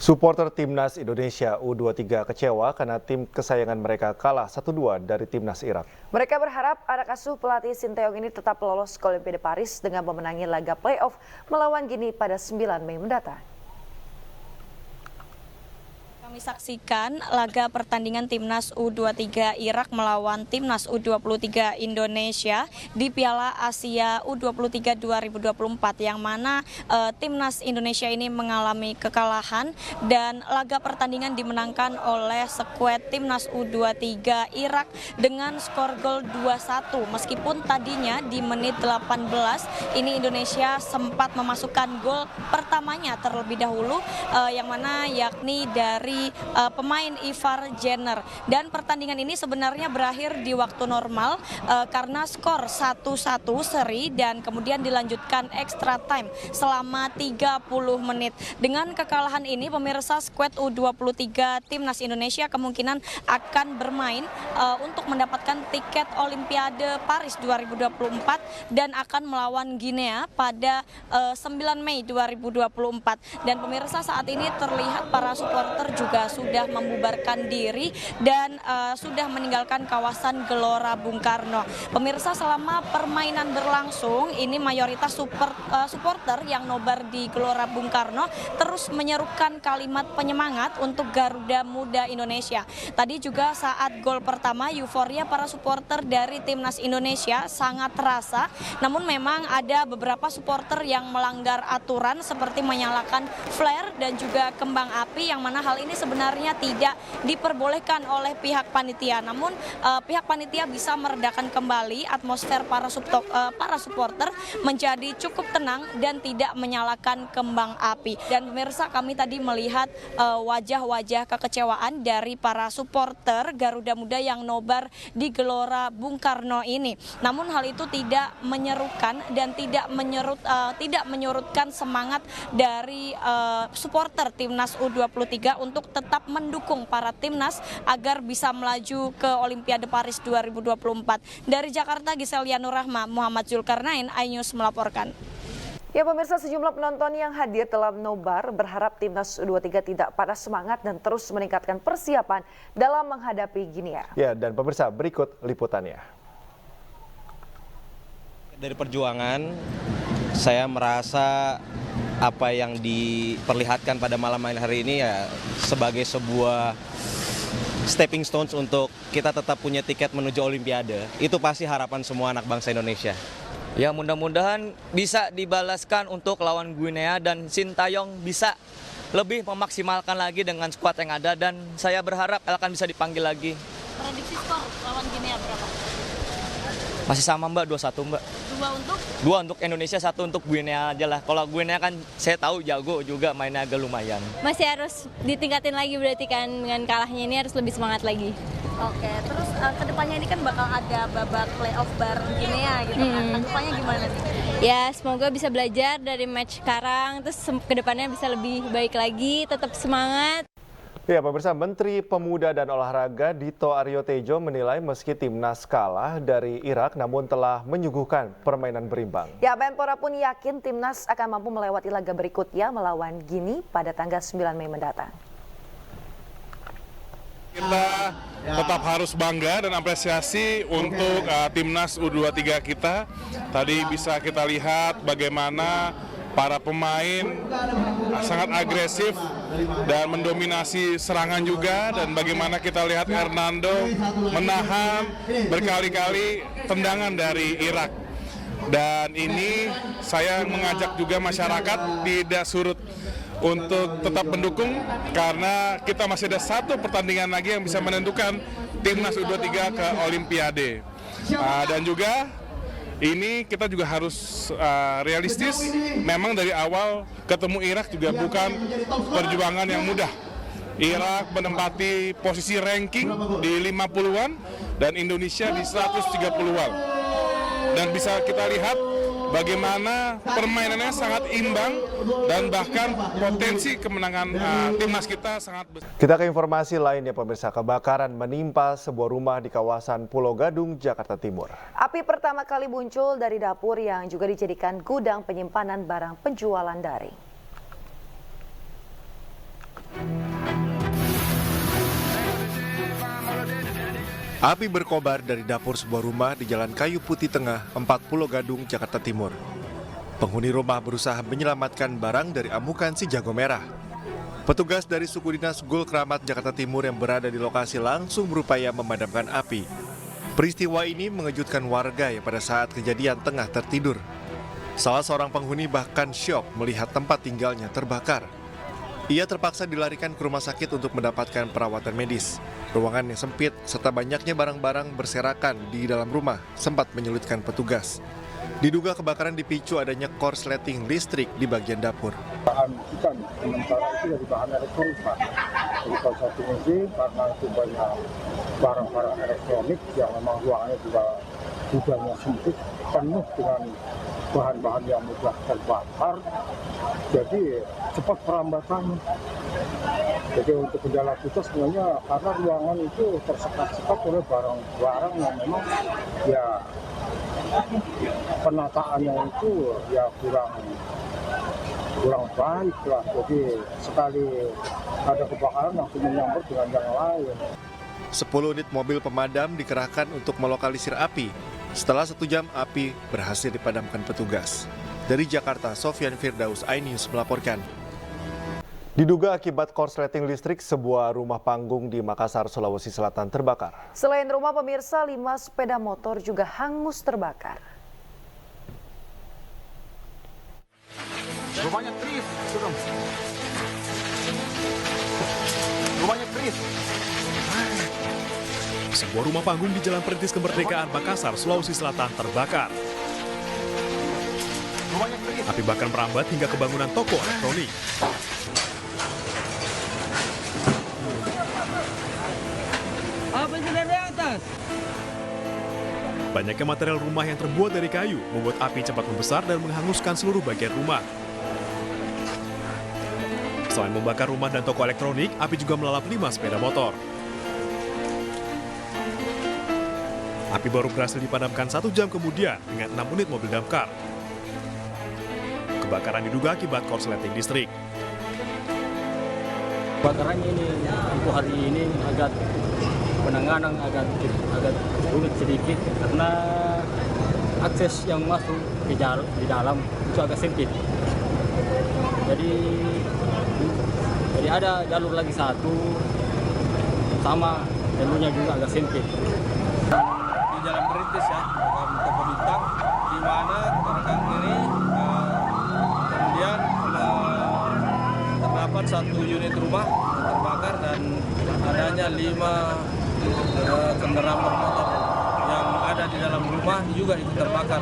Supporter Timnas Indonesia U23 kecewa karena tim kesayangan mereka kalah 1-2 dari Timnas Irak. Mereka berharap anak asuh pelatih Sinteyong ini tetap lolos ke Olimpiade Paris dengan memenangi laga playoff melawan Gini pada 9 Mei mendatang. Kami saksikan laga pertandingan Timnas U23 Irak melawan Timnas U23 Indonesia di Piala Asia U23 2024 yang mana Timnas Indonesia ini mengalami kekalahan dan laga pertandingan dimenangkan oleh skuad Timnas U23 Irak dengan skor gol 2-1 meskipun tadinya di menit 18 ini Indonesia sempat memasukkan gol pertamanya terlebih dahulu yang mana yakni dari pemain Ivar Jenner, dan pertandingan ini sebenarnya berakhir di waktu normal karena skor 1-1 seri dan kemudian dilanjutkan extra time selama 30 menit. Dengan kekalahan ini pemirsa, skuad U23 Timnas Indonesia kemungkinan akan bermain untuk mendapatkan tiket Olimpiade Paris 2024 dan akan melawan Guinea pada 9 Mei 2024. Dan pemirsa, saat ini terlihat para supporter juga sudah membubarkan diri dan sudah meninggalkan kawasan Gelora Bung Karno. Pemirsa, selama permainan berlangsung ini mayoritas supporter yang nobar di Gelora Bung Karno terus menyerukan kalimat penyemangat untuk Garuda Muda Indonesia. Tadi juga saat gol pertama euforia para supporter dari Timnas Indonesia sangat terasa, namun memang ada beberapa supporter yang melanggar aturan seperti menyalakan flare dan juga kembang api, yang mana hal ini sebenarnya tidak diperbolehkan oleh pihak panitia. Namun pihak panitia bisa meredakan kembali atmosfer para supporter menjadi cukup tenang dan tidak menyalakan kembang api. Dan pemirsa, kami tadi melihat wajah-wajah kekecewaan dari para supporter Garuda Muda yang nobar di Gelora Bung Karno ini. Namun hal itu tidak menyerukan dan tidak menyurutkan semangat dari supporter Timnas U23 untuk tetap mendukung para timnas agar bisa melaju ke Olimpiade Paris 2024. Dari Jakarta, Gisel Yanurahma, Muhammad Zulkarnain, iNews melaporkan. Ya pemirsa, sejumlah penonton yang hadir dalam nobar berharap Timnas U23 tidak patah semangat dan terus meningkatkan persiapan dalam menghadapi Guinea. Ya, dan pemirsa, berikut liputannya. Dari perjuangan, saya merasa apa yang diperlihatkan pada malam hari ini ya sebagai sebuah stepping stones untuk kita tetap punya tiket menuju Olimpiade. Itu pasti harapan semua anak bangsa Indonesia. Ya, mudah-mudahan bisa dibalaskan untuk lawan Guinea dan Sintayong bisa lebih memaksimalkan lagi dengan skuad yang ada, dan saya berharap akan bisa dipanggil lagi. Prediksi skor lawan Guinea berapa? Masih sama Mbak, 2-1 Mbak. 2 untuk Indonesia, 1 untuk Guinea aja lah. Kalau Guinea kan saya tahu jago juga, mainnya agak lumayan. Masih harus ditingkatin lagi berarti kan, dengan kalahnya ini harus lebih semangat lagi. Oke, terus kedepannya ini kan bakal ada babak playoff bareng Guinea gitu kan. Kedepannya gimana nih? Ya semoga bisa belajar dari match sekarang, terus kedepannya bisa lebih baik lagi, tetap semangat. Ya pemirsa, Menteri Pemuda dan Olahraga Dito Aryo Tejo menilai meski timnas kalah dari Irak namun telah menyuguhkan permainan berimbang. Ya, Menpora pun yakin timnas akan mampu melewati laga berikutnya melawan Gini pada tanggal 9 Mei mendatang. Kita tetap harus bangga dan apresiasi untuk timnas U23 kita. Tadi bisa kita lihat bagaimana para pemain sangat agresif dan mendominasi serangan juga, dan bagaimana kita lihat Hernando menahan berkali-kali tendangan dari Irak. Dan ini saya mengajak juga masyarakat tidak surut untuk tetap mendukung, karena kita masih ada 1 pertandingan lagi yang bisa menentukan timnas U23 ke Olimpiade. Dan juga ini kita juga harus realistis, memang dari awal ketemu Irak juga bukan perjuangan yang mudah. Irak menempati posisi ranking di 50-an dan Indonesia di 130-an. Dan bisa kita lihat bagaimana permainannya sangat imbang dan bahkan potensi kemenangan timnas kita sangat besar. Kita ke informasi lainnya pemirsa, kebakaran menimpa sebuah rumah di kawasan Pulau Gadung, Jakarta Timur. Api pertama kali muncul dari dapur yang juga dijadikan gudang penyimpanan barang penjualan daring. Api berkobar dari dapur sebuah rumah di Jalan Kayu Putih Tengah, 40 Gadung, Jakarta Timur. Penghuni rumah berusaha menyelamatkan barang dari amukan si jago merah. Petugas dari suku dinas Gul Kramat Jakarta Timur yang berada di lokasi langsung berupaya memadamkan api. Peristiwa ini mengejutkan warga yang pada saat kejadian tengah tertidur. Salah seorang penghuni bahkan syok melihat tempat tinggalnya terbakar. Ia terpaksa dilarikan ke rumah sakit untuk mendapatkan perawatan medis. Ruangan yang sempit serta banyaknya barang-barang berserakan di dalam rumah sempat menyulitkan petugas. Diduga kebakaran dipicu adanya korsleting listrik di bagian dapur. Bahan kita sementara itu dari bahan elektronik, Pak. Jadi korsleting ini karena itu banyak barang-barang elektronik yang memang ruangannya juga gudangnya sempit, penuh dengan bahan-bahan yang mudah terbakar, jadi cepat perambatan. Jadi untuk kendala kita sebenarnya karena ruangan itu tersekat-sekat oleh barang-barang yang memang ya penataannya itu ya kurang baik lah. Jadi sekali ada kebakaran langsung menyambut dengan yang lain. 10 unit mobil pemadam dikerahkan untuk melokalisir api. Setelah 1 jam, api berhasil dipadamkan petugas. Dari Jakarta, Sofyan Firdaus, iNews melaporkan. Diduga akibat korsleting listrik, sebuah rumah panggung di Makassar, Sulawesi Selatan terbakar. Selain rumah pemirsa, 5 sepeda motor juga hangus terbakar. Rumahnya Tris, rumahnya Tris. Sebuah rumah panggung di Jalan Perintis Kemerdekaan Makassar, Sulawesi Selatan terbakar. Api bahkan merambat hingga ke bangunan toko elektronik. Banyaknya material rumah yang terbuat dari kayu membuat api cepat membesar dan menghanguskan seluruh bagian rumah. Selain membakar rumah dan toko elektronik, api juga melalap 5 sepeda motor. Api baru berhasil dipadamkan 1 jam kemudian dengan 6 unit mobil damkar. Kebakaran diduga akibat korsleting listrik. Kebakarannya ini untuk hari ini agak penanganan agak sulit sedikit karena akses yang masuk di dalam itu agak sempit. Jadi ada jalur lagi satu sama jalurnya juga agak sempit. Di Jalan Perintis ya, Toko Bintang, di mana rekan ini kemudian terdapat 1 unit rumah terbakar dan adanya 5 kendaraan bermotor yang ada di dalam rumah juga itu terbakar.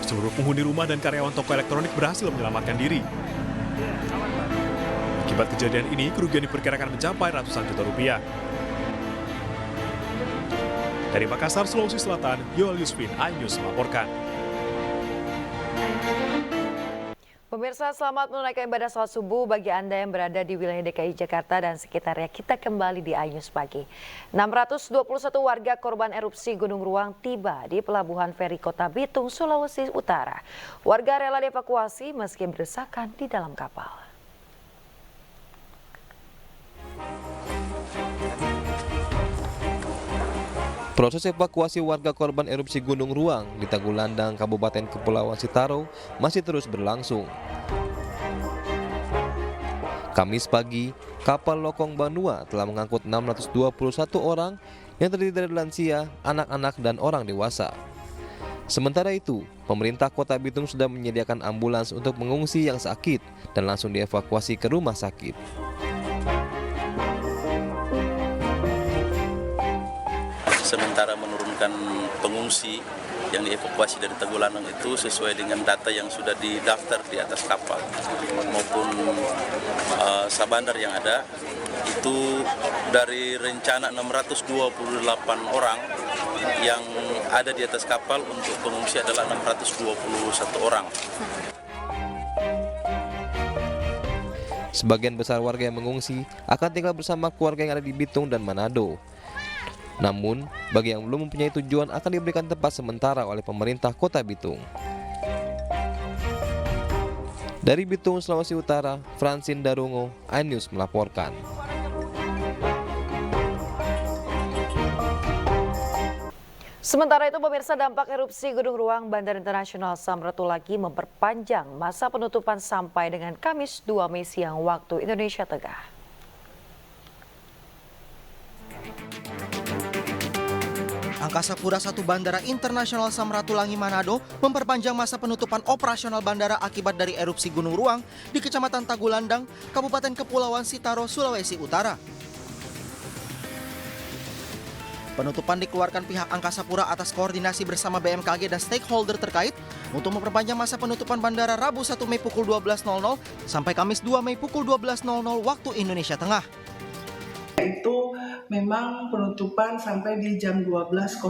Seluruh penghuni rumah dan karyawan toko elektronik berhasil menyelamatkan diri. Akibat kejadian ini, kerugian diperkirakan mencapai ratusan juta rupiah. Dari Makassar, Sulawesi Selatan, Yoel Yusfin, iNews melaporkan. Pemirsa, selamat menunaikan ibadah salat subuh bagi Anda yang berada di wilayah DKI Jakarta dan sekitarnya. Kita kembali di iNews Pagi. 621 warga korban erupsi Gunung Ruang tiba di Pelabuhan Feri Kota Bitung, Sulawesi Utara. Warga rela dievakuasi meski berdesakan di dalam kapal. Proses evakuasi warga korban erupsi Gunung Ruang di Tagulandang, Kabupaten Kepulauan Sitaro masih terus berlangsung. Kamis pagi, kapal Lokong Banua telah mengangkut 621 orang yang terdiri dari lansia, anak-anak, dan orang dewasa. Sementara itu, pemerintah Kota Bitung sudah menyediakan ambulans untuk mengungsi yang sakit dan langsung dievakuasi ke rumah sakit. Sementara menurunkan pengungsi yang dievakuasi dari Tagulandang itu sesuai dengan data yang sudah didaftar di atas kapal maupun sabandar yang ada, itu dari rencana 628 orang yang ada di atas kapal, untuk pengungsi adalah 621 orang. Sebagian besar warga yang mengungsi akan tinggal bersama keluarga yang ada di Bitung dan Manado. Namun, bagi yang belum mempunyai tujuan akan diberikan tempat sementara oleh pemerintah Kota Bitung. Dari Bitung, Sulawesi Utara, Francine Darungo, iNews melaporkan. Sementara itu, pemirsa, dampak erupsi Gunung Ruang Bandara Internasional Samratulangi memperpanjang masa penutupan sampai dengan Kamis 2 Mei siang waktu Indonesia Tengah. Angkasa Pura I Bandara Internasional Samratulangi Manado memperpanjang masa penutupan operasional bandara akibat dari erupsi Gunung Ruang di Kecamatan Tagulandang, Kabupaten Kepulauan Sitaro, Sulawesi Utara. Penutupan dikeluarkan pihak Angkasa Pura atas koordinasi bersama BMKG dan stakeholder terkait untuk memperpanjang masa penutupan bandara Rabu 1 Mei pukul 12.00 sampai Kamis 2 Mei pukul 12.00 waktu Indonesia Tengah. Itu memang penutupan sampai di jam 12.00,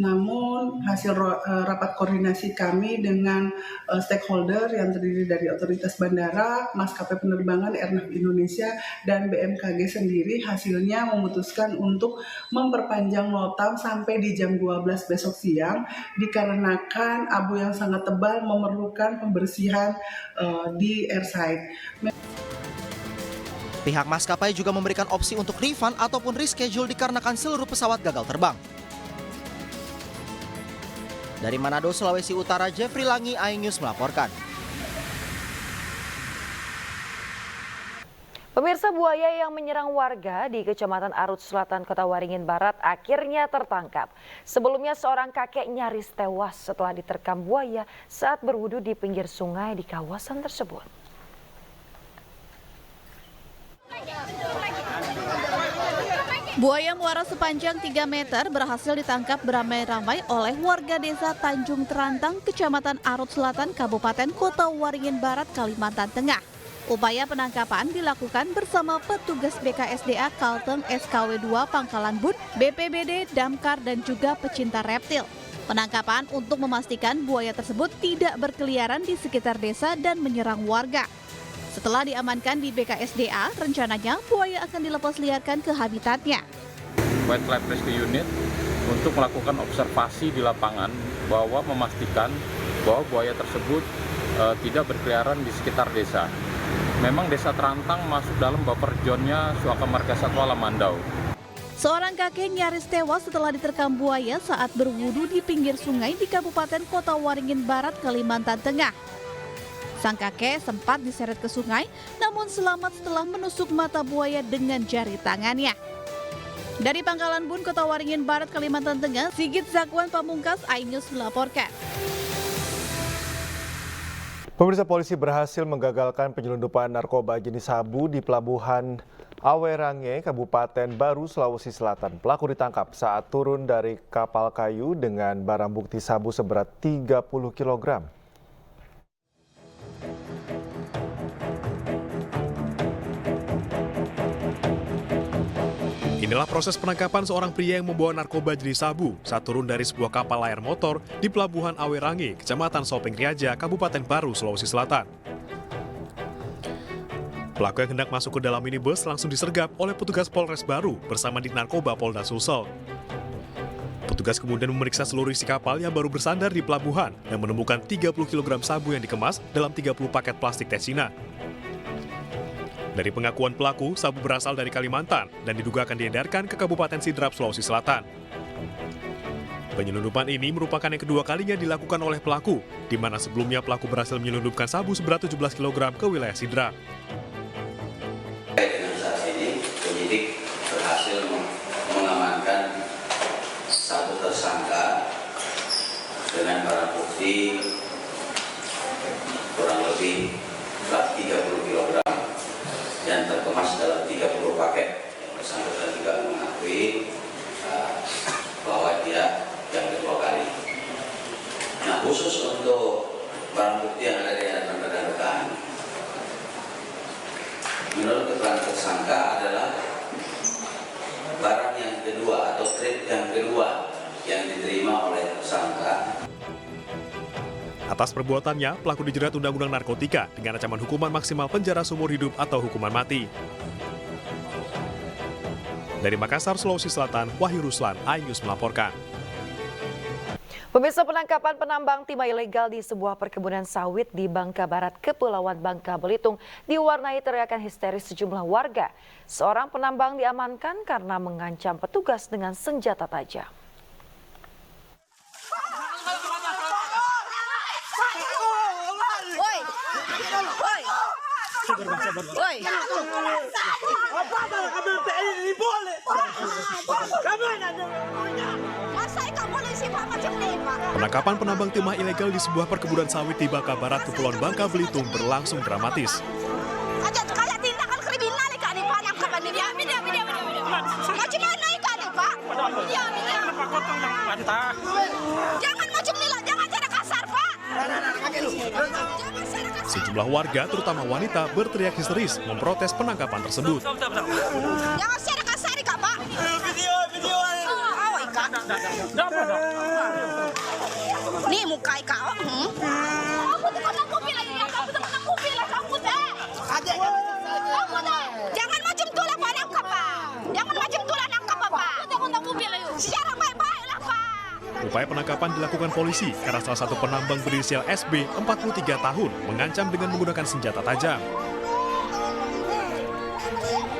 namun hasil rapat koordinasi kami dengan stakeholder yang terdiri dari otoritas bandara, maskapai penerbangan Airnav Indonesia, dan BMKG sendiri hasilnya memutuskan untuk memperpanjang notam sampai di jam 12 besok siang dikarenakan abu yang sangat tebal memerlukan pembersihan di airside. Pihak maskapai juga memberikan opsi untuk refund ataupun reschedule dikarenakan seluruh pesawat gagal terbang. Dari Manado, Sulawesi Utara, Jeffrey Langi, iNews melaporkan. Pemirsa, buaya yang menyerang warga di Kecamatan Arut Selatan, Kota Waringin Barat akhirnya tertangkap. Sebelumnya seorang kakek nyaris tewas setelah diterkam buaya saat berwudu di pinggir sungai di kawasan tersebut. Buaya muara sepanjang 3 meter berhasil ditangkap beramai-ramai oleh warga desa Tanjung Terantang, Kecamatan Arut Selatan, Kabupaten Kota Waringin Barat, Kalimantan Tengah. Upaya penangkapan dilakukan bersama petugas BKSDA Kalteng SKW 2 Pangkalan Bun, BPBD, Damkar, dan juga pecinta reptil. Penangkapan untuk memastikan buaya tersebut tidak berkeliaran di sekitar desa dan menyerang warga. Setelah diamankan di BKSDA, rencananya buaya akan dilepas liarkan ke habitatnya. Wildlife Rescue Unit untuk melakukan observasi di lapangan bahwa memastikan bahwa buaya tersebut tidak berkeliaran di sekitar desa. Memang desa Terantang masuk dalam buffer zone-nya Suaka Marga Satwa Lamandau. Seorang kakek nyaris tewas setelah diterkam buaya saat berwudu di pinggir sungai di Kabupaten Kota Waringin Barat, Kalimantan Tengah. Sang kakek sempat diseret ke sungai, namun selamat setelah menusuk mata buaya dengan jari tangannya. Dari Pangkalan Bun, Kota Waringin Barat, Kalimantan Tengah, Sigit Zakwan Pamungkas, iNews melaporkan. Pemirsa, polisi berhasil menggagalkan penyelundupan narkoba jenis sabu di Pelabuhan Awerange, Kabupaten Baru, Sulawesi Selatan. Pelaku ditangkap saat turun dari kapal kayu dengan barang bukti sabu seberat 30 kg. Inilah proses penangkapan seorang pria yang membawa narkoba jenis sabu saat turun dari sebuah kapal layar motor di Pelabuhan Awerange, Kecamatan Sopeng Riaja, Kabupaten Baru, Sulawesi Selatan. Pelaku yang hendak masuk ke dalam minibus langsung disergap oleh petugas Polres Baru bersama di Narkoba Polda Sulsel. Petugas kemudian memeriksa seluruh isi kapal yang baru bersandar di pelabuhan dan menemukan 30 kg sabu yang dikemas dalam 30 paket plastik tesina. Dari pengakuan pelaku, sabu berasal dari Kalimantan dan diduga akan diedarkan ke Kabupaten Sidrap, Sulawesi Selatan. Penyelundupan ini merupakan yang kedua kalinya dilakukan oleh pelaku, di mana sebelumnya pelaku berhasil menyelundupkan sabu seberat 17 kg ke wilayah Sidrap. Dengan saat ini, penyidik berhasil mengamankan satu tersangka dengan barang bukti kurang lebih 30 kg. Dan terkemas dalam 30 paket. Yang bersangkutan juga mengakui bahwa dia yang kedua kali. Nah, khusus untuk barang bukti yang ada di hadapan rekan-rekan, menurut keterangan tersangka adalah barang yang kedua atau trip yang kedua yang diterima oleh tersangka. Atas perbuatannya, pelaku dijerat Undang-Undang Narkotika dengan ancaman hukuman maksimal penjara seumur hidup atau hukuman mati. Dari Makassar, Sulawesi Selatan, Wahyu Ruslan, iNews melaporkan. Pemirsa, penangkapan penambang timah ilegal di sebuah perkebunan sawit di Bangka Barat, Kepulauan Bangka Belitung diwarnai teriakan histeris sejumlah warga. Seorang penambang diamankan karena mengancam petugas dengan senjata tajam. Woi. Penangkapan penambang timah ilegal di sebuah perkebunan sawit di Bangka Barat, Kepulauan Bangka Belitung berlangsung dramatis. Kayak tindakan kriminal ikan nih Pak, nangkap nih Pak. Macam mana ikan nih Pak? Jangan macam ni lah, jangan cara kasar Pak. Sejumlah warga, terutama wanita, berteriak histeris memprotes penangkapan tersebut. Jangan cara kasar ikan Pak. Video. Oh ikan. Nih muka ikan. Aku tuh kena kupil lagi, kamu tuh kena kupil lah kamu teh. Jangan macam tu lah Pak, nangkap Pak. Jangan macam tu lah nangkap Pak. Aku kena kupil lagi. Secara baik-baik lah Pak. Upaya penangkapan dilakukan polisi karena salah satu penambang berinisial SB, 43 tahun, mengancam dengan menggunakan senjata tajam.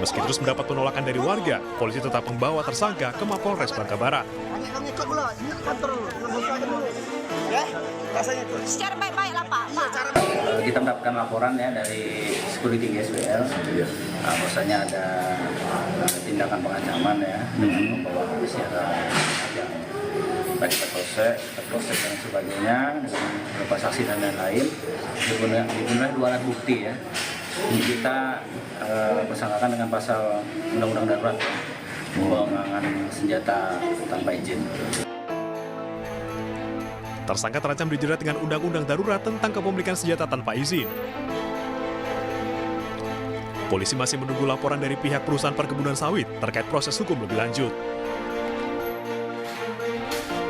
Meski terus mendapat penolakan dari warga, polisi tetap membawa tersangka ke Mapolres Bangka Barat. Secara baik-baik lah Pak. Kita mendapatkan laporan ya dari security GSBL, bahwasanya ada tindakan pengancaman ya dengan membawa senjata tajam, baik terproses dan sebagainya, dengan beberapa saksi dan lain-lain. Dibunuh dua alat bukti ya. Kita bersangkakan dengan pasal Undang-Undang Darurat, pengembangan senjata tanpa izin. Tersangka terancam dijerat dengan Undang-Undang Darurat tentang kepemilikan senjata tanpa izin. Polisi masih menunggu laporan dari pihak perusahaan perkebunan sawit terkait proses hukum lebih lanjut.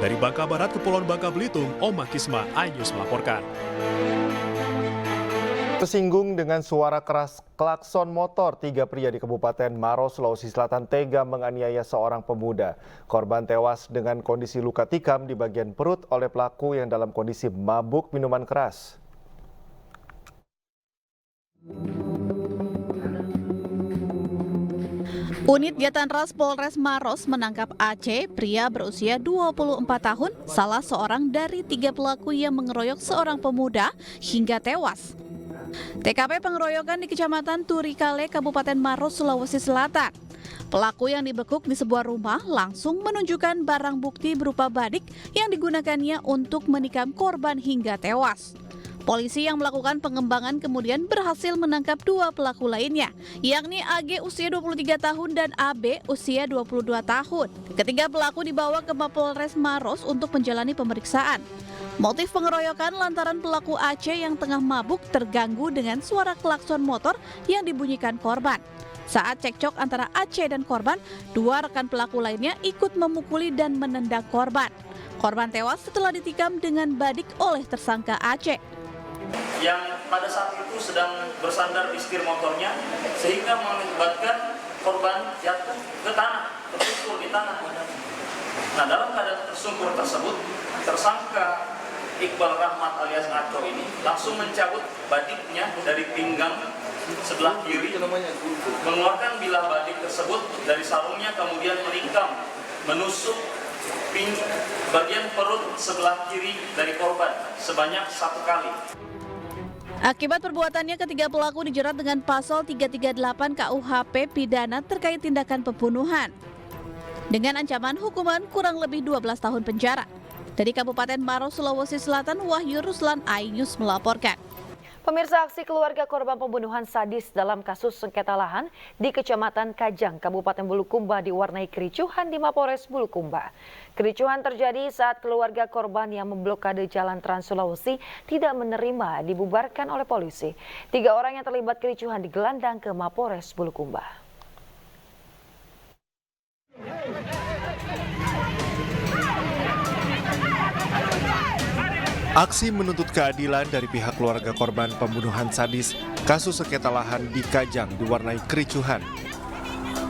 Dari Bangka Barat, Kepulauan Bangka Belitung, Oma Kisma, iNews melaporkan. Tersinggung dengan suara keras klakson motor, 3 pria di Kabupaten Maros, Sulawesi Selatan tega menganiaya seorang pemuda. Korban tewas dengan kondisi luka tikam di bagian perut oleh pelaku yang dalam kondisi mabuk minuman keras. Unit Jatanras Polres Maros menangkap Aceh, pria berusia 24 tahun, salah seorang dari 3 pelaku yang mengeroyok seorang pemuda hingga tewas. TKP pengeroyokan di Kecamatan Turikale, Kabupaten Maros, Sulawesi Selatan. Pelaku yang dibekuk di sebuah rumah langsung menunjukkan barang bukti berupa badik yang digunakannya untuk menikam korban hingga tewas. Polisi yang melakukan pengembangan kemudian berhasil menangkap 2 pelaku lainnya, yakni AG usia 23 tahun dan AB usia 22 tahun. Ketiga pelaku dibawa ke Mapolres Maros untuk menjalani pemeriksaan. Motif pengeroyokan lantaran pelaku Aceh yang tengah mabuk terganggu dengan suara klakson motor yang dibunyikan korban. Saat cekcok antara Aceh dan korban, 2 rekan pelaku lainnya ikut memukuli dan menendang korban. Korban tewas setelah ditikam dengan badik oleh tersangka Aceh. Yang pada saat itu sedang bersandar di setir motornya sehingga mengakibatkan korban jatuh ke tanah, tersungkur di tanah. Nah, dalam keadaan tersungkur tersebut, tersangka Iqbal Rahmat alias Aco ini langsung mencabut badiknya dari pinggang sebelah kiri, mengeluarkan bilah badik tersebut dari sarungnya, kemudian menikam, menusuk bagian perut sebelah kiri dari korban sebanyak 1 kali. Akibat perbuatannya, ketiga pelaku dijerat dengan pasal 338 KUHP pidana terkait tindakan pembunuhan dengan ancaman hukuman kurang lebih 12 tahun penjara. Dari Kabupaten Maros, Sulawesi Selatan, Wahyu Ruslan, iNews melaporkan. Pemirsa, aksi keluarga korban pembunuhan sadis dalam kasus sengketa lahan di Kecamatan Kajang, Kabupaten Bulukumba diwarnai kericuhan di Mapolres Bulukumba. Kericuhan terjadi saat keluarga korban yang memblokade Jalan Trans Sulawesi tidak menerima dibubarkan oleh polisi. 3 orang yang terlibat kericuhan digelandang ke Mapolres Bulukumba. Aksi menuntut keadilan dari pihak keluarga korban pembunuhan sadis kasus sengketa lahan di Kajang diwarnai kericuhan.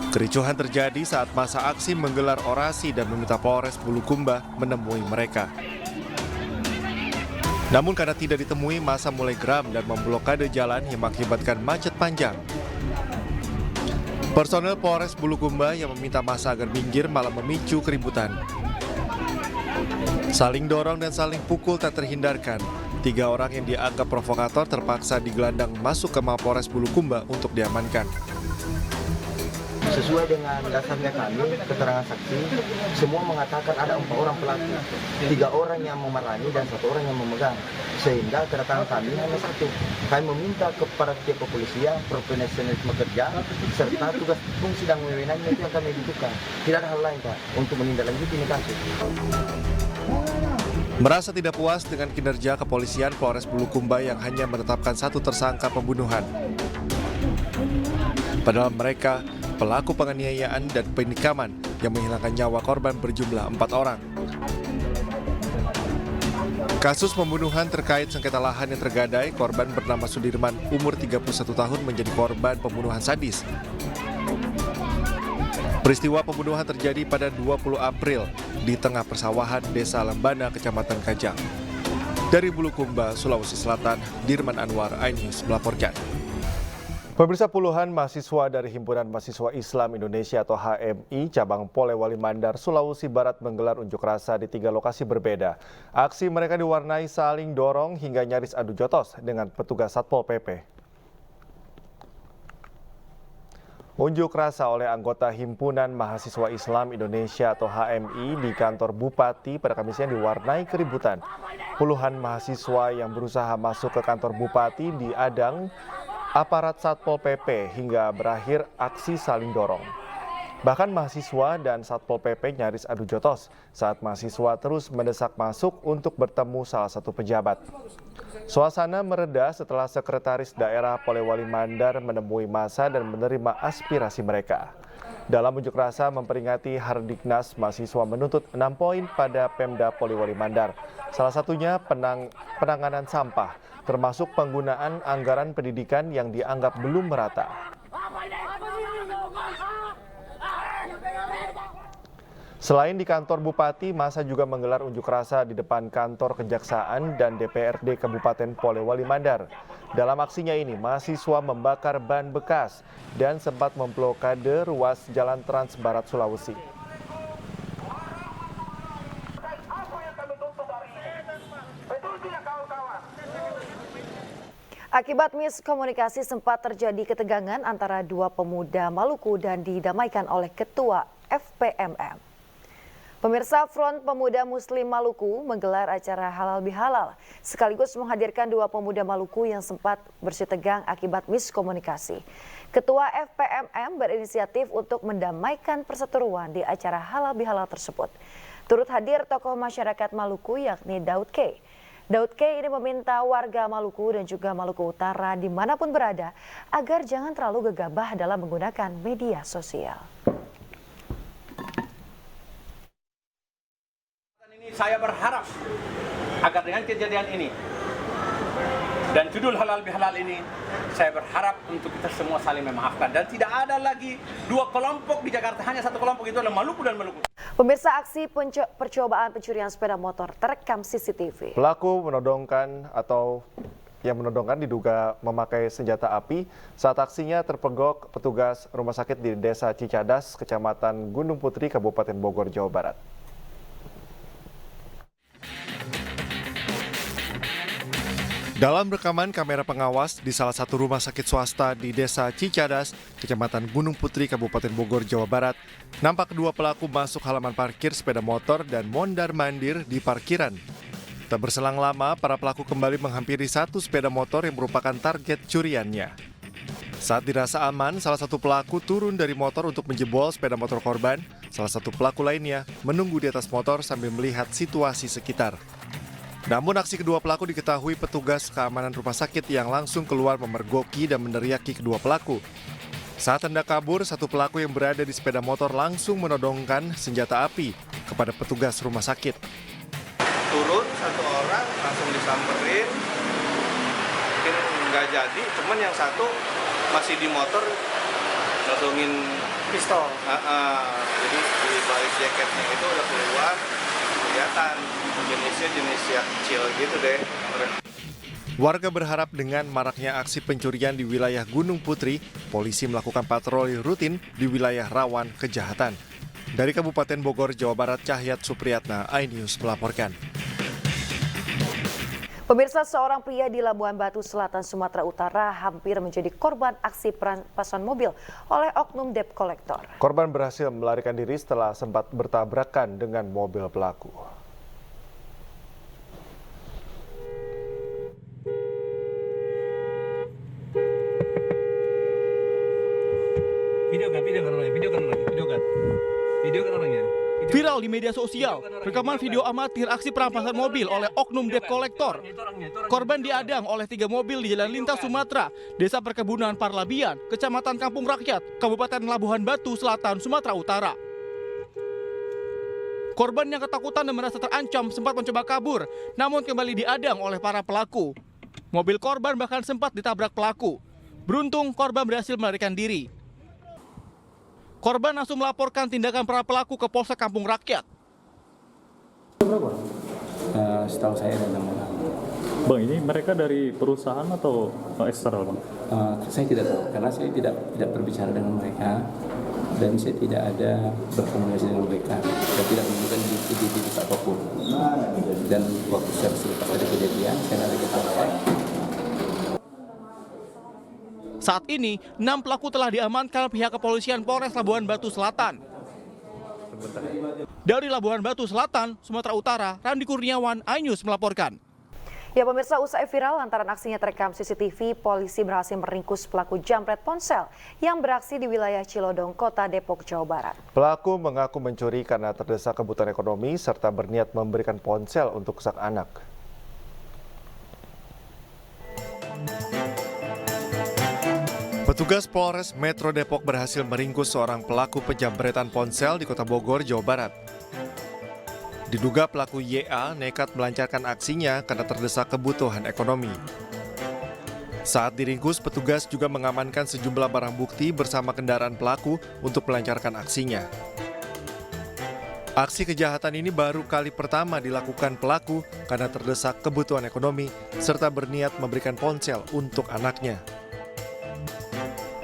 Kericuhan terjadi saat masa aksi menggelar orasi dan meminta Polres Bulukumba menemui mereka. Namun karena tidak ditemui, masa mulai geram dan memblokade jalan yang mengakibatkan macet panjang. Personel Polres Bulukumba yang meminta masa agar minggir malah memicu keributan. Saling dorong dan saling pukul tak terhindarkan. 3 orang yang dianggap provokator terpaksa digelandang masuk ke Mapolres Bulukumba untuk diamankan. Sesuai dengan dasarnya kami, keterangan saksi, semua mengatakan ada 4 orang pelaku, 3 orang yang memerangi dan 1 orang yang memegang. Sehingga kedatangan kami hanya 1. Kami meminta kepada pihak kepolisian, profesionalisme kerja, serta tugas fungsi dan wewenangnya itu yang kami butuhkan. Tidak ada hal lain, Pak, untuk menindaklanjuti ini kasus. Merasa tidak puas dengan kinerja kepolisian Polres Bulukumba yang hanya menetapkan 1 tersangka pembunuhan. Padahal mereka pelaku penganiayaan dan penikaman yang menghilangkan nyawa korban berjumlah 4 orang. Kasus pembunuhan terkait sengketa lahan yang tergadai, korban bernama Sudirman, umur 31 tahun menjadi korban pembunuhan sadis. Peristiwa pembunuhan terjadi pada 20 April di tengah persawahan Desa Lembana, Kecamatan Kajang. Dari Bulukumba, Sulawesi Selatan, Dirman Anwar, iNews melaporkan. Pemirsa, puluhan mahasiswa dari Himpunan Mahasiswa Islam Indonesia atau HMI cabang Polewali Mandar, Sulawesi Barat menggelar unjuk rasa di 3 lokasi berbeda. Aksi mereka diwarnai saling dorong hingga nyaris adu jotos dengan petugas Satpol PP. Unjuk rasa oleh anggota Himpunan Mahasiswa Islam Indonesia atau HMI di kantor Bupati pada Kamis siang diwarnai keributan. Puluhan mahasiswa yang berusaha masuk ke kantor Bupati diadang aparat Satpol PP hingga berakhir aksi saling dorong. Bahkan mahasiswa dan Satpol PP nyaris adu jotos saat mahasiswa terus mendesak masuk untuk bertemu salah satu pejabat. Suasana mereda setelah Sekretaris Daerah Polewali Mandar menemui massa dan menerima aspirasi mereka. Dalam unjuk rasa memperingati Hardiknas, mahasiswa menuntut 6 poin pada Pemda Polewali Mandar. Salah satunya penanganan sampah, termasuk penggunaan anggaran pendidikan yang dianggap belum merata. Selain di kantor Bupati, massa juga menggelar unjuk rasa di depan kantor Kejaksaan dan DPRD Kabupaten Polewali Mandar. Dalam aksinya ini, mahasiswa membakar ban bekas dan sempat memblokade ruas Jalan Trans Barat Sulawesi. Akibat miskomunikasi sempat terjadi ketegangan antara 2 pemuda Maluku dan didamaikan oleh Ketua FPMM. Pemirsa, Front Pemuda Muslim Maluku menggelar acara halal bihalal sekaligus menghadirkan 2 pemuda Maluku yang sempat bersih tegang akibat miskomunikasi. Ketua FPMM berinisiatif untuk mendamaikan perseteruan di acara halal bihalal tersebut. Turut hadir tokoh masyarakat Maluku yakni Daud K. Daud K ini meminta warga Maluku dan juga Maluku Utara dimanapun berada agar jangan terlalu gegabah dalam menggunakan media sosial. Saya berharap agar dengan kejadian ini dan judul halal bihalal ini, saya berharap untuk kita semua saling memaafkan dan tidak ada lagi 2 kelompok di Jakarta, hanya 1 kelompok, itu adalah Maluku dan Maluku. Pemirsa, aksi percobaan pencurian sepeda motor terekam CCTV. Pelaku yang menodongkan diduga memakai senjata api saat aksinya terpegok petugas rumah sakit di Desa Cicadas, Kecamatan Gunung Putri, Kabupaten Bogor, Jawa Barat. Dalam rekaman kamera pengawas di salah satu rumah sakit swasta di Desa Cicadas, Kecamatan Gunung Putri, Kabupaten Bogor, Jawa Barat, nampak 2 pelaku masuk halaman parkir sepeda motor dan mondar-mandir di parkiran. Tak berselang lama, para pelaku kembali menghampiri 1 sepeda motor yang merupakan target curiannya. Saat dirasa aman, salah satu pelaku turun dari motor untuk menjebol sepeda motor korban. Salah satu pelaku lainnya menunggu di atas motor sambil melihat situasi sekitar. Namun aksi kedua pelaku diketahui petugas keamanan rumah sakit yang langsung keluar memergoki dan meneriaki kedua pelaku. Saat hendak kabur, 1 pelaku yang berada di sepeda motor langsung menodongkan senjata api kepada petugas rumah sakit. Turun 1 orang langsung disamperin, mungkin nggak jadi, cuman yang 1 masih di motor nodongin pistol. Jadi di balik jaketnya itu udah keluar, kelihatan jenisnya jenis yang kecil gitu deh. Warga berharap dengan maraknya aksi pencurian di wilayah Gunung Putri, polisi melakukan patroli rutin di wilayah rawan kejahatan. Dari Kabupaten Bogor, Jawa Barat, Cahyat Supriyatna, iNews melaporkan. Pemirsa, seorang pria di Labuhan Batu Selatan, Sumatera Utara hampir menjadi korban aksi perampasan mobil oleh oknum debt collector. Korban berhasil melarikan diri setelah sempat bertabrakan dengan mobil pelaku. Viral di media sosial, rekaman video amatir aksi perampasan mobil oleh oknum debt collector. Korban diadang oleh 3 mobil di Jalan Lintas Sumatera, Desa Perkebunan Parlabian, Kecamatan Kampung Rakyat, Kabupaten Labuhan Batu Selatan, Sumatera Utara. Korban yang ketakutan dan merasa terancam sempat mencoba kabur, namun kembali diadang oleh para pelaku. Mobil korban bahkan sempat ditabrak pelaku. Beruntung korban berhasil melarikan diri. Korban langsung melaporkan tindakan para pelaku ke Polsek Kampung Rakyat. Setahu saya ada 6 orang. Bang, ini mereka dari perusahaan atau eksternal, Bang? Saya tidak tahu, karena saya tidak berbicara dengan mereka dan saya tidak ada berkomunikasi dengan mereka dan tidak menunjukkan identitas apapun. Dan waktu saya selepas ada kejadian, saya lari ke tempat. Saat ini, 6 pelaku telah diamankan pihak kepolisian Polres Labuhan Batu Selatan. Dari Labuhan Batu Selatan, Sumatera Utara, Randi Kurniawan, iNews melaporkan. Ya pemirsa, usai viral lantaran aksinya terekam CCTV, polisi berhasil meringkus pelaku jambret ponsel yang beraksi di wilayah Cilodong, Kota Depok, Jawa Barat. Pelaku mengaku mencuri karena terdesak kebutuhan ekonomi serta berniat memberikan ponsel untuk sang anak. Petugas Polres Metro Depok berhasil meringkus seorang pelaku penjambretan ponsel di Kota Bogor, Jawa Barat. Diduga pelaku YA nekat melancarkan aksinya karena terdesak kebutuhan ekonomi. Saat diringkus, petugas juga mengamankan sejumlah barang bukti bersama kendaraan pelaku untuk melancarkan aksinya. Aksi kejahatan ini baru kali pertama dilakukan pelaku karena terdesak kebutuhan ekonomi serta berniat memberikan ponsel untuk anaknya.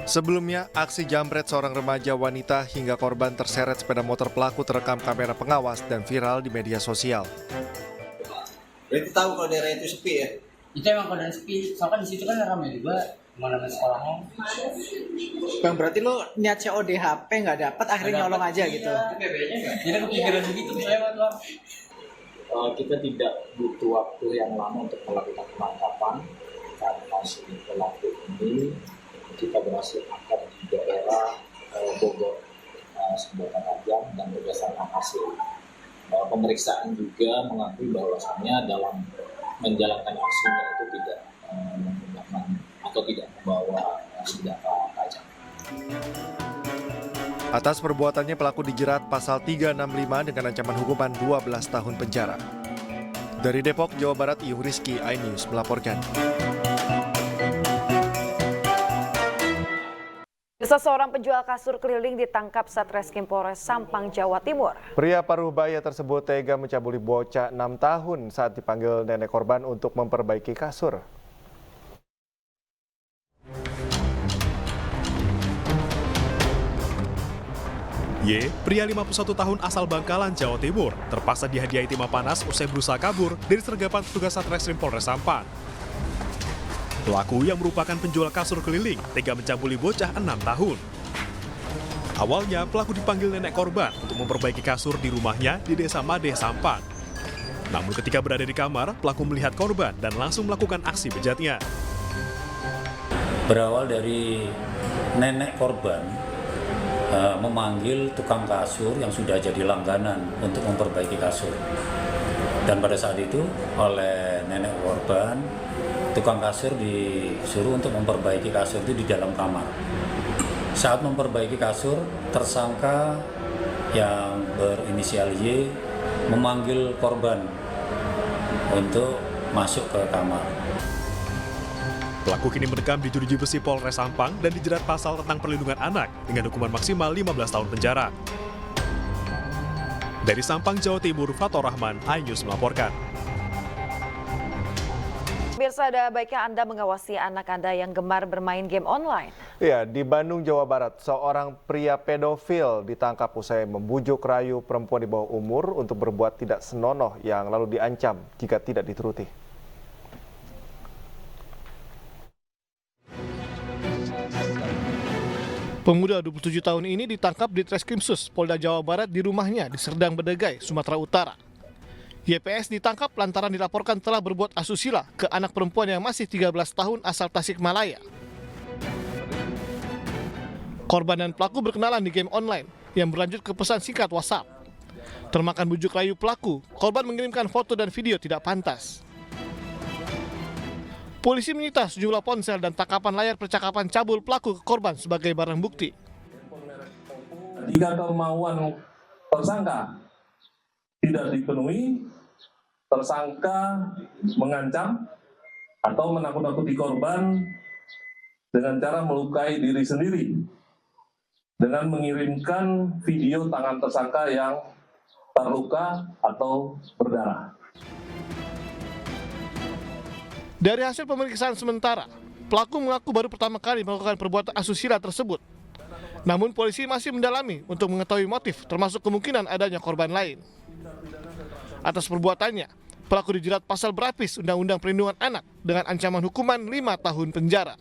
Sebelumnya, aksi jambret seorang remaja wanita hingga korban terseret sepeda motor pelaku terekam kamera pengawas dan viral di media sosial. Berarti tahu kalau daerah itu sepi ya? Itu emang keadaan sepi, soalnya di situ kan ramai juga, mana sekolahnya. Bang, berarti lo niat COD HP nggak dapat, akhirnya nyolong aja gitu? Jadi kepikiran begitu saya Tuhan. Kita tidak butuh waktu yang lama untuk melakukan penangkapan karena si pelaku ini kita berhasil angkat di daerah Bogor, Sumbawa Tajam, dan berdasarkan hasil pemeriksaan juga mengakui bahwasannya dalam menjalankan aksinya itu tidak menggunakan atau tidak membawa senjata tajam. Atas perbuatannya pelaku dijerat pasal 365 dengan ancaman hukuman 12 tahun penjara. Dari Depok, Jawa Barat, Iyung Rizky, iNews melaporkan. Seorang penjual kasur keliling ditangkap Satreskrim Polres Sampang, Jawa Timur. Pria paruh baya tersebut tega mencabuli bocah 6 tahun saat dipanggil nenek korban untuk memperbaiki kasur. Y, pria 51 tahun asal Bangkalan, Jawa Timur, terpaksa dihadiahi timah panas usai berusaha kabur dari sergapan petugas Satreskrim Polres Sampang. Pelaku yang merupakan penjual kasur keliling tega mencabuli bocah 6 tahun. Awalnya pelaku dipanggil nenek korban untuk memperbaiki kasur di rumahnya di Desa Madeh, Sampang. Namun ketika berada di kamar, pelaku melihat korban dan langsung melakukan aksi bejatnya. Berawal dari nenek korban memanggil tukang kasur yang sudah jadi langganan untuk memperbaiki kasur. Dan pada saat itu oleh nenek korban, tukang kasur disuruh untuk memperbaiki kasur itu di dalam kamar. Saat memperbaiki kasur, tersangka yang berinisial Y memanggil korban untuk masuk ke kamar. Pelaku kini mendekam di Jeruji Besi Polres Sampang dan dijerat pasal tentang perlindungan anak dengan hukuman maksimal 15 tahun penjara. Dari Sampang, Jawa Timur, Fathur Rahman, iNews melaporkan. Pemirsa, ada baiknya Anda mengawasi anak Anda yang gemar bermain game online. Ya, di Bandung, Jawa Barat, seorang pria pedofil ditangkap usai membujuk rayu perempuan di bawah umur untuk berbuat tidak senonoh yang lalu diancam jika tidak dituruti. Pemuda 27 tahun ini ditangkap di Treskrimsus Polda Jawa Barat di rumahnya di Serdang Bedagai, Sumatera Utara. YPS ditangkap lantaran dilaporkan telah berbuat asusila ke anak perempuan yang masih 13 tahun asal Tasikmalaya. Korban dan pelaku berkenalan di game online yang berlanjut ke pesan singkat WhatsApp. Termakan bujuk rayu pelaku, korban mengirimkan foto dan video tidak pantas. Polisi menyita sejumlah ponsel dan tangkapan layar percakapan cabul pelaku ke korban sebagai barang bukti. Jika kemauan tersangka tidak dipenuhi, tersangka mengancam atau menakut-nakuti korban dengan cara melukai diri sendiri dengan mengirimkan video tangan tersangka yang terluka atau berdarah. Dari hasil pemeriksaan sementara, pelaku mengaku baru pertama kali melakukan perbuatan asusila tersebut. Namun polisi masih mendalami untuk mengetahui motif termasuk kemungkinan adanya korban lain. Atas perbuatannya, pelaku dijerat pasal berlapis Undang-Undang Perlindungan Anak dengan ancaman hukuman 5 tahun penjara.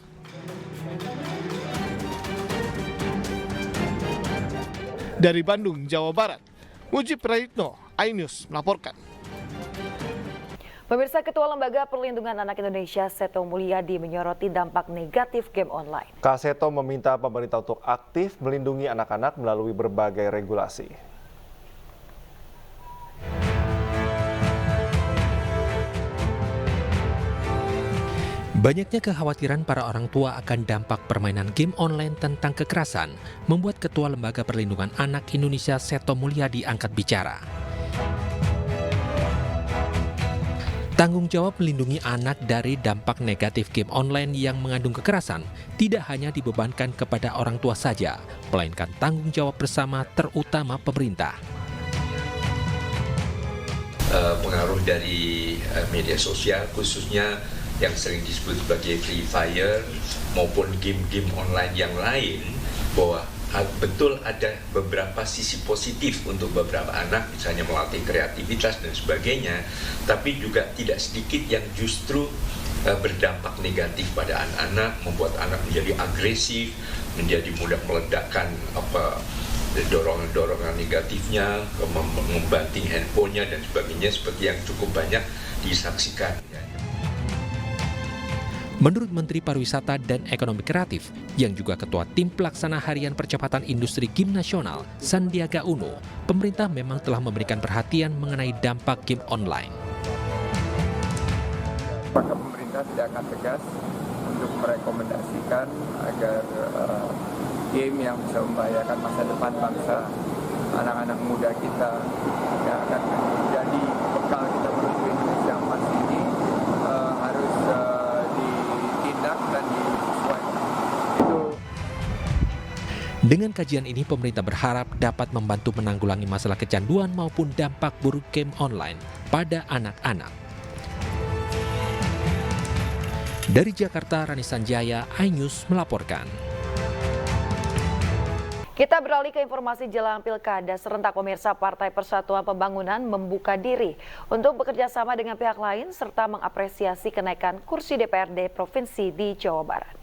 Dari Bandung, Jawa Barat, Mujib Prayitno, iNews melaporkan. Pemirsa, Ketua Lembaga Perlindungan Anak Indonesia Seto Mulyadi menyoroti dampak negatif game online. Kak Seto meminta pemerintah untuk aktif melindungi anak-anak melalui berbagai regulasi. Banyaknya kekhawatiran para orang tua akan dampak permainan game online tentang kekerasan membuat Ketua Lembaga Perlindungan Anak Indonesia Seto Mulyadi angkat bicara. Tanggung jawab melindungi anak dari dampak negatif game online yang mengandung kekerasan tidak hanya dibebankan kepada orang tua saja, melainkan tanggung jawab bersama terutama pemerintah. Pengaruh dari media sosial khususnya yang sering disebut sebagai Free Fire maupun game-game online yang lain, bahwa betul ada beberapa sisi positif untuk beberapa anak, misalnya melatih kreativitas dan sebagainya, tapi juga tidak sedikit yang justru berdampak negatif pada anak-anak, membuat anak menjadi agresif, menjadi mudah meledakkan dorongan-dorongan negatifnya, membanting handphonenya dan sebagainya, seperti yang cukup banyak disaksikan. Menurut Menteri Pariwisata dan Ekonomi Kreatif, yang juga Ketua Tim Pelaksana Harian Percepatan Industri Game Nasional, Sandiaga Uno, pemerintah memang telah memberikan perhatian mengenai dampak game online. Maka pemerintah tidak akan tegas untuk merekomendasikan agar game yang bisa membahayakan masa depan bangsa, anak-anak muda kita yang akan menjadi bekal kita menuju Indonesia emas ini harus ditindak dan disesuaikan. Dengan kajian ini, pemerintah berharap dapat membantu menanggulangi masalah kecanduan maupun dampak buruk game online pada anak-anak. Dari Jakarta, Rani Sanjaya, iNews melaporkan. Kita beralih ke informasi jelang Pilkada serentak. Pemirsa, Partai Persatuan Pembangunan membuka diri untuk bekerja sama dengan pihak lain serta mengapresiasi kenaikan kursi DPRD Provinsi di Jawa Barat.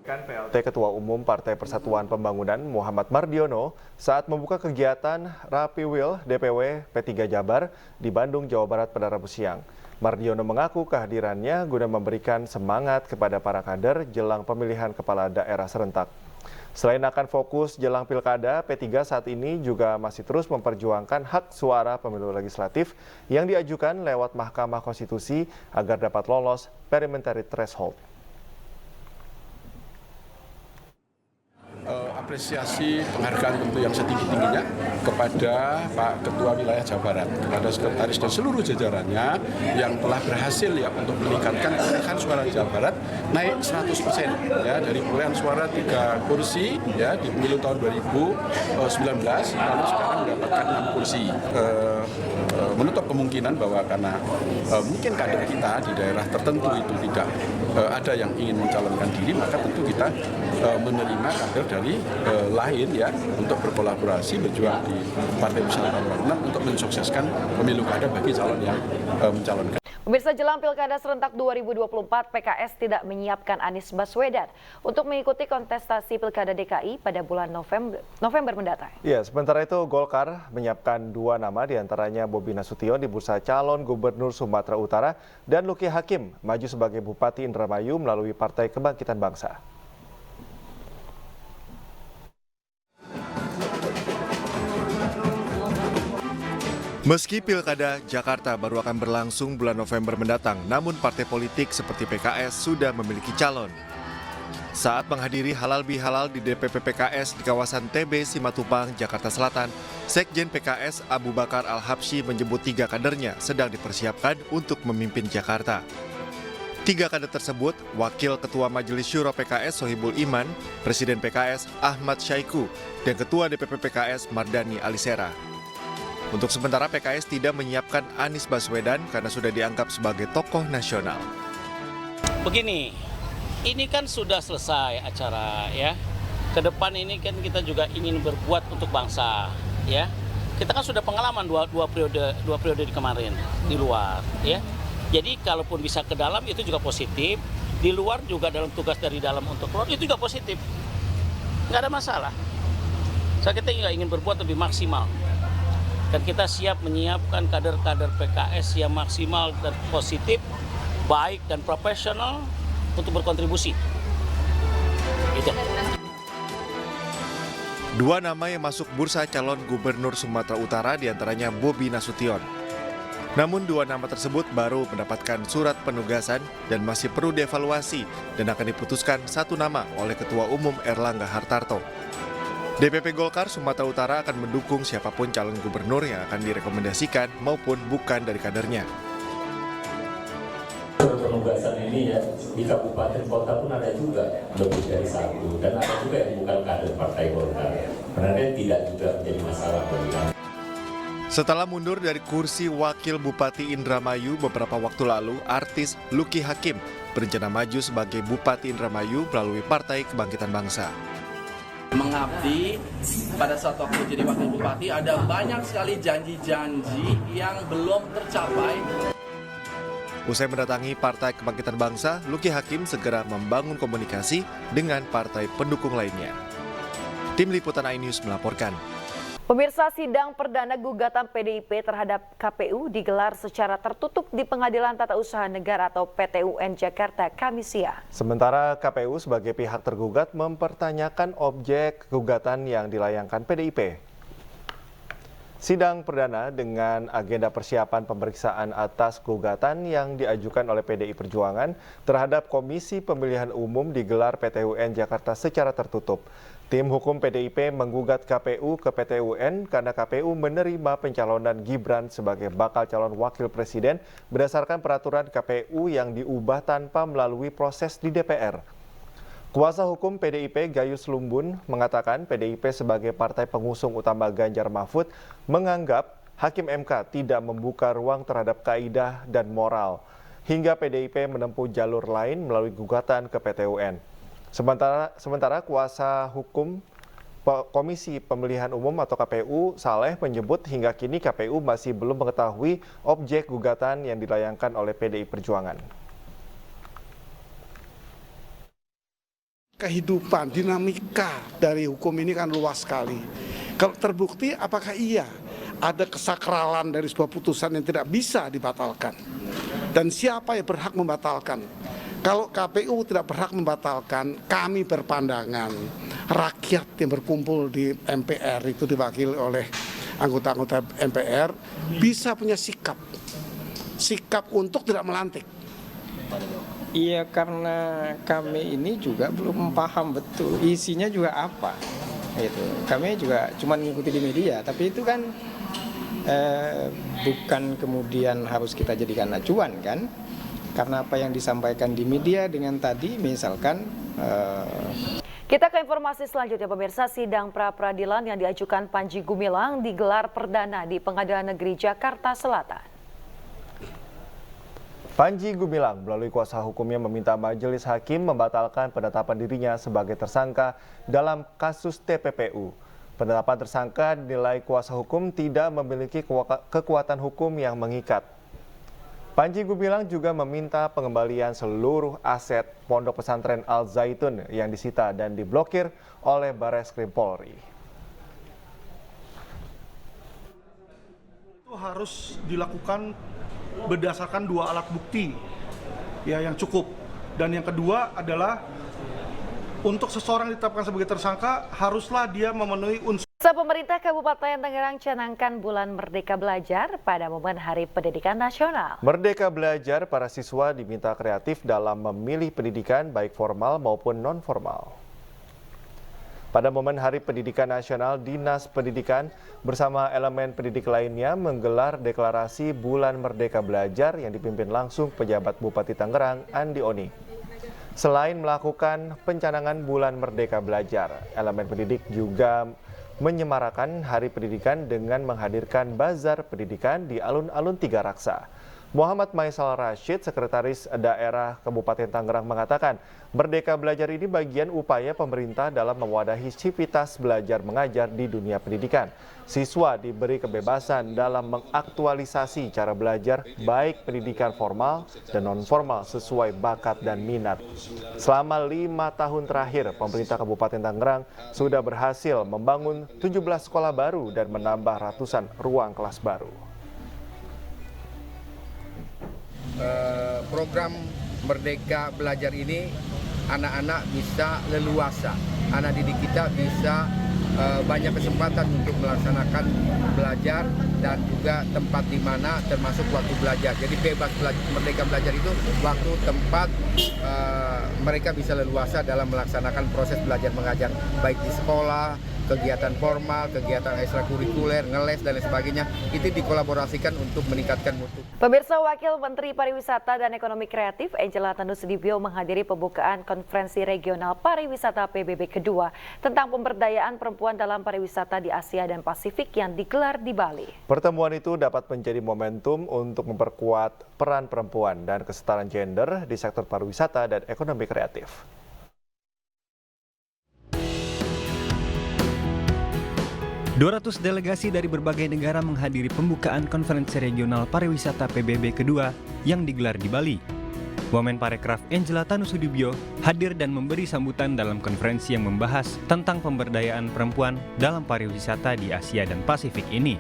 PLT Ketua Umum Partai Persatuan Pembangunan Muhammad Mardiono saat membuka kegiatan Rapiwil DPW P3 Jabar di Bandung, Jawa Barat pada Rabu siang. Mardiono mengaku kehadirannya guna memberikan semangat kepada para kader jelang pemilihan kepala daerah serentak. Selain akan fokus jelang Pilkada, P3 saat ini juga masih terus memperjuangkan hak suara pemilu legislatif yang diajukan lewat Mahkamah Konstitusi agar dapat lolos parliamentary threshold. Apresiasi penghargaan tentu yang setinggi-tingginya kepada Pak Ketua Wilayah Jawa Barat, kepada sekretaris dan seluruh jajarannya yang telah berhasil ya untuk meningkatkan perolehan suara Jawa Barat naik 100% ya, dari perolehan suara 3 kursi ya di pemilu tahun 2019 lalu sekarang mendapatkan 6 kursi. Menutup kemungkinan bahwa karena mungkin kader kita di daerah tertentu itu tidak ada yang ingin mencalonkan diri, maka tentu kita menerima kader dari lain ya untuk berkolaborasi berjuang di Partai Persatuan Pembangunan untuk mensukseskan pemilu kada bagi calon yang mencalonkan. Pemirsa, jelang Pilkada serentak 2024, PKS tidak menyiapkan Anies Baswedan untuk mengikuti kontestasi Pilkada DKI pada bulan November mendatang. Ya, sementara itu Golkar menyiapkan 2 nama, diantaranya Bobi Nasution di bursa calon Gubernur Sumatera Utara dan Luki Hakim maju sebagai Bupati Indramayu melalui Partai Kebangkitan Bangsa. Meski Pilkada Jakarta baru akan berlangsung bulan November mendatang, namun partai politik seperti PKS sudah memiliki calon. Saat menghadiri halal bihalal di DPP PKS di kawasan TB Simatupang, Jakarta Selatan, Sekjen PKS Abu Bakar Al-Habsyi menyebut 3 kadernya sedang dipersiapkan untuk memimpin Jakarta. 3 kader tersebut, Wakil Ketua Majelis Syuro PKS Sohibul Iman, Presiden PKS Ahmad Syaiqo, dan Ketua DPP PKS Mardani Alisera. Untuk sementara PKS tidak menyiapkan Anies Baswedan karena sudah dianggap sebagai tokoh nasional. Begini, ini kan sudah selesai acara ya. Ke depan ini kan kita juga ingin berbuat untuk bangsa ya. Kita kan sudah pengalaman dua periode di kemarin di luar ya. Jadi kalaupun bisa ke dalam itu juga positif, di luar juga dalam tugas dari dalam untuk keluar itu juga positif. Nggak ada masalah. Kita juga ingin berbuat lebih maksimal. Dan kita siap menyiapkan kader-kader PKS yang maksimal dan positif, baik dan profesional untuk berkontribusi. Gitu. 2 nama yang masuk bursa calon Gubernur Sumatera Utara diantaranya Bobi Nasution. Namun 2 nama tersebut baru mendapatkan surat penugasan dan masih perlu dievaluasi dan akan diputuskan 1 nama oleh Ketua Umum Erlangga Hartarto. DPP Golkar Sumatera Utara akan mendukung siapapun calon gubernur yang akan direkomendasikan maupun bukan dari kadernya. Penugasan ini ya di kabupaten kota pun ada juga lebih dari 1 dan ada juga yang bukan kader Partai Golkar. Karena tidak juga menjadi masalah bagi kami. Setelah mundur dari kursi Wakil Bupati Indramayu beberapa waktu lalu, artis Luki Hakim berencana maju sebagai Bupati Indramayu melalui Partai Kebangkitan Bangsa. Mengabdi pada saat waktu jadi wakil bupati ada banyak sekali janji-janji yang belum tercapai. Usai mendatangi Partai Kebangkitan Bangsa, Luki Hakim segera membangun komunikasi dengan partai pendukung lainnya. Tim Liputan iNews melaporkan. Pemirsa, sidang perdana gugatan PDIP terhadap KPU digelar secara tertutup di Pengadilan Tata Usaha Negara atau PT-UN Jakarta Kamis siang. Sementara KPU sebagai pihak tergugat mempertanyakan objek gugatan yang dilayangkan PDIP. Sidang perdana dengan agenda persiapan pemeriksaan atas gugatan yang diajukan oleh PDI Perjuangan terhadap Komisi Pemilihan Umum digelar PT-UN Jakarta secara tertutup. Tim hukum PDIP menggugat KPU ke PT-UN karena KPU menerima pencalonan Gibran sebagai bakal calon wakil presiden berdasarkan peraturan KPU yang diubah tanpa melalui proses di DPR. Kuasa hukum PDIP Gayus Lumbun mengatakan PDIP sebagai partai pengusung utama Ganjar Mahfud menganggap Hakim MK tidak membuka ruang terhadap kaidah dan moral, hingga PDIP menempuh jalur lain melalui gugatan ke PT-UN. Sementara kuasa hukum Komisi Pemilihan Umum atau KPU Saleh menyebut hingga kini KPU masih belum mengetahui objek gugatan yang dilayangkan oleh PDI Perjuangan. Kehidupan, dinamika dari hukum ini kan luas sekali. Kalau terbukti apakah iya ada kesakralan dari sebuah putusan yang tidak bisa dibatalkan? Dan siapa yang berhak membatalkan? Kalau KPU tidak berhak membatalkan, kami berpandangan rakyat yang berkumpul di MPR itu diwakili oleh anggota-anggota MPR bisa punya sikap untuk tidak melantik. Iya, karena kami ini juga belum paham betul isinya juga apa. Gitu. Kami juga cuma mengikuti di media, tapi itu kan bukan kemudian harus kita jadikan acuan kan. Karena apa yang disampaikan di media dengan tadi misalkan Kita ke informasi selanjutnya, pemirsa. Sidang pra-peradilan yang diajukan Panji Gumilang digelar perdana di Pengadilan Negeri Jakarta Selatan. Panji Gumilang melalui kuasa hukumnya meminta majelis hakim membatalkan penetapan dirinya sebagai tersangka dalam kasus TPPU. Penetapan tersangka dinilai kuasa hukum tidak memiliki kekuatan hukum yang mengikat. Panji Gumilang juga meminta pengembalian seluruh aset Pondok Pesantren Al Zaitun yang disita dan diblokir oleh Bareskrim Polri. Itu harus dilakukan berdasarkan 2 alat bukti ya yang cukup, dan yang kedua adalah untuk seseorang ditetapkan sebagai tersangka haruslah dia memenuhi unsur. Pemerintah Kabupaten Tangerang canangkan Bulan Merdeka Belajar pada momen Hari Pendidikan Nasional. Merdeka Belajar, para siswa diminta kreatif dalam memilih pendidikan baik formal maupun non-formal. Pada momen Hari Pendidikan Nasional, Dinas Pendidikan bersama elemen pendidik lainnya menggelar deklarasi Bulan Merdeka Belajar yang dipimpin langsung pejabat Bupati Tangerang, Andi Oni. Selain melakukan pencanangan Bulan Merdeka Belajar, elemen pendidik juga menyemarakan Hari Pendidikan dengan menghadirkan bazar pendidikan di alun-alun Tiga Raksa. Muhammad Maisal Rashid, Sekretaris Daerah Kabupaten Tangerang mengatakan, Merdeka Belajar ini bagian upaya pemerintah dalam mewadahi civitas belajar mengajar di dunia pendidikan. Siswa diberi kebebasan dalam mengaktualisasi cara belajar baik pendidikan formal dan non-formal sesuai bakat dan minat. Selama 5 tahun terakhir, pemerintah Kabupaten Tangerang sudah berhasil membangun 17 sekolah baru dan menambah ratusan ruang kelas baru. Program Merdeka Belajar ini anak-anak bisa leluasa, anak didik kita bisa banyak kesempatan untuk melaksanakan belajar dan juga tempat di mana termasuk waktu belajar. Jadi bebas Merdeka Belajar itu waktu tempat mereka bisa leluasa dalam melaksanakan proses belajar mengajar baik di sekolah, kegiatan formal, kegiatan ekstrakurikuler, ngeles dan lain sebagainya, itu dikolaborasikan untuk meningkatkan mutu. Pemirsa, Wakil Menteri Pariwisata dan Ekonomi Kreatif Angela Tanusudibio menghadiri pembukaan Konferensi Regional Pariwisata PBB kedua tentang pemberdayaan perempuan dalam pariwisata di Asia dan Pasifik yang digelar di Bali. Pertemuan itu dapat menjadi momentum untuk memperkuat peran perempuan dan kesetaraan gender di sektor pariwisata dan ekonomi kreatif. ...200 delegasi dari berbagai negara menghadiri pembukaan Konferensi Regional Pariwisata PBB kedua yang digelar di Bali. Womenparekraf Angela Tanusudibio hadir dan memberi sambutan dalam konferensi yang membahas tentang pemberdayaan perempuan dalam pariwisata di Asia dan Pasifik ini.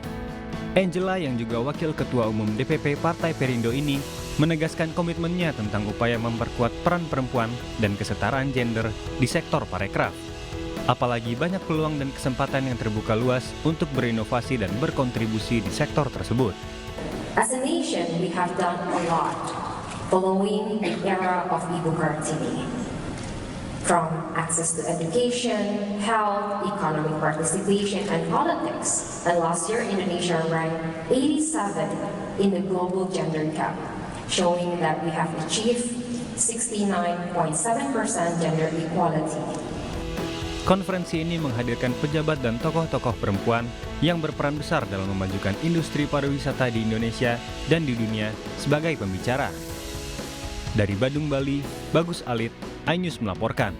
Angela yang juga Wakil Ketua Umum DPP Partai Perindo ini menegaskan komitmennya tentang upaya memperkuat peran perempuan dan kesetaraan gender di sektor parekraf. Apalagi banyak peluang dan kesempatan yang terbuka luas untuk berinovasi dan berkontribusi di sektor tersebut. As a nation, we have done a lot following the era of Ibu Kartini. From access to education, health, economic participation, and politics. And last year, Indonesia ranked 87 in the global gender gap, showing that we have achieved 69.7% gender equality. Konferensi ini menghadirkan pejabat dan tokoh-tokoh perempuan yang berperan besar dalam memajukan industri pariwisata di Indonesia dan di dunia sebagai pembicara. Dari Badung, Bali, Bagus Alit, iNews melaporkan.